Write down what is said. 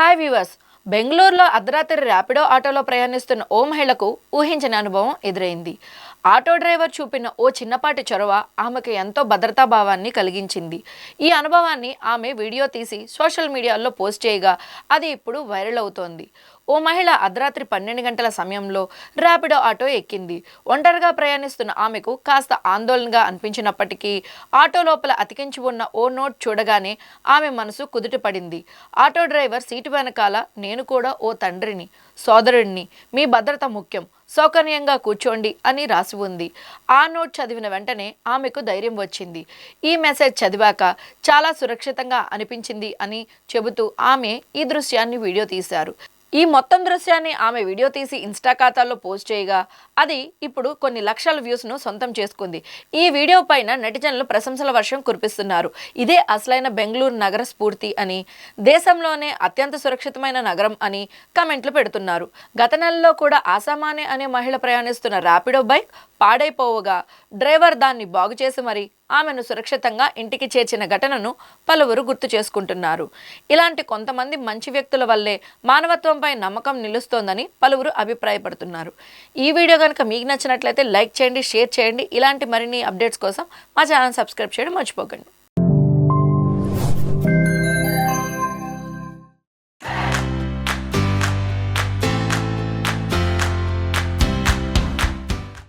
Hi viewers, బెంగళూరులో అర్ధరాత్రి ర్యాపిడో ఆటోలో ప్రయాణిస్తున్న ఓ మహిళకు ఊహించని అనుభవం ఎదురైంది. ఆటో డ్రైవర్ చూపిన ఓ చిన్నపాటి చొరవ ఆమెకు ఎంతో భద్రతా భావాన్ని కలిగించింది. ఈ అనుభవాన్ని ఆమె వీడియో తీసి సోషల్ మీడియాలో పోస్ట్ చేయగా అది ఇప్పుడు వైరల్ అవుతోంది. ఓ మహిళ అర్ధరాత్రి 12 గంటల సమయంలో ర్యాపిడో ఆటో ఎక్కింది. ఒంటరిగా ప్రయాణిస్తున్న ఆమెకు కాస్త ఆందోళనగా అనిపించినప్పటికీ ఆటో లోపల అతికించి ఉన్న ఓ నోట్ చూడగానే ఆమె మనసు కుదుటపడింది. ఆటో డ్రైవర్ సీటు వెనకాల "నేను కూడా ఓ తండ్రిని, సోదరుడిని, మీ భద్రత ముఖ్యం, సౌకర్యంగా కూర్చోండి" అని రాసి ఉంది. ఆ నోట్ చదివిన వెంటనే ఆమెకు ధైర్యం వచ్చింది. ఈ మెసేజ్ చదివాక చాలా సురక్షితంగా అనిపించింది అని చెబుతూ ఆమె ఈ దృశ్యాన్ని వీడియో తీశారు. ఈ మొత్తం దృశ్యాన్ని ఆమె వీడియో తీసి ఇన్స్టా ఖాతాలో పోస్ట్ చేయగా అది ఇప్పుడు కొన్ని లక్షల వ్యూస్ను సొంతం చేసుకుంది. ఈ వీడియో పైన నెటిజన్లు ప్రశంసల వర్షం కురిపిస్తున్నారు. ఇదే అసలైన బెంగళూరు నగర స్ఫూర్తి అని, దేశంలోనే అత్యంత సురక్షితమైన నగరం అని కమెంట్లు పెడుతున్నారు. గత నెలలో కూడా ఆసామానే అనే మహిళ ప్రయాణిస్తున్న ర్యాపిడో బైక్ పాడైపోవగా డ్రైవర్ దాన్ని బాగు చేసి మరి ఆమెను సురక్షితంగా ఇంటికి చేర్చిన ఘటనను పలువురు గుర్తు చేసుకుంటున్నారు. ఇలాంటి కొంతమంది మంచి వ్యక్తుల వల్లే మానవత్వంపై నమ్మకం నిలుస్తోందని పలువురు అభిప్రాయపడుతున్నారు. ఈ వీడియో కనుక మీకు నచ్చినట్లయితే లైక్ చేయండి, షేర్ చేయండి. ఇలాంటి మరిన్ని అప్డేట్స్ కోసం మా ఛానల్ సబ్స్క్రైబ్ చేయడం మర్చిపోకండి.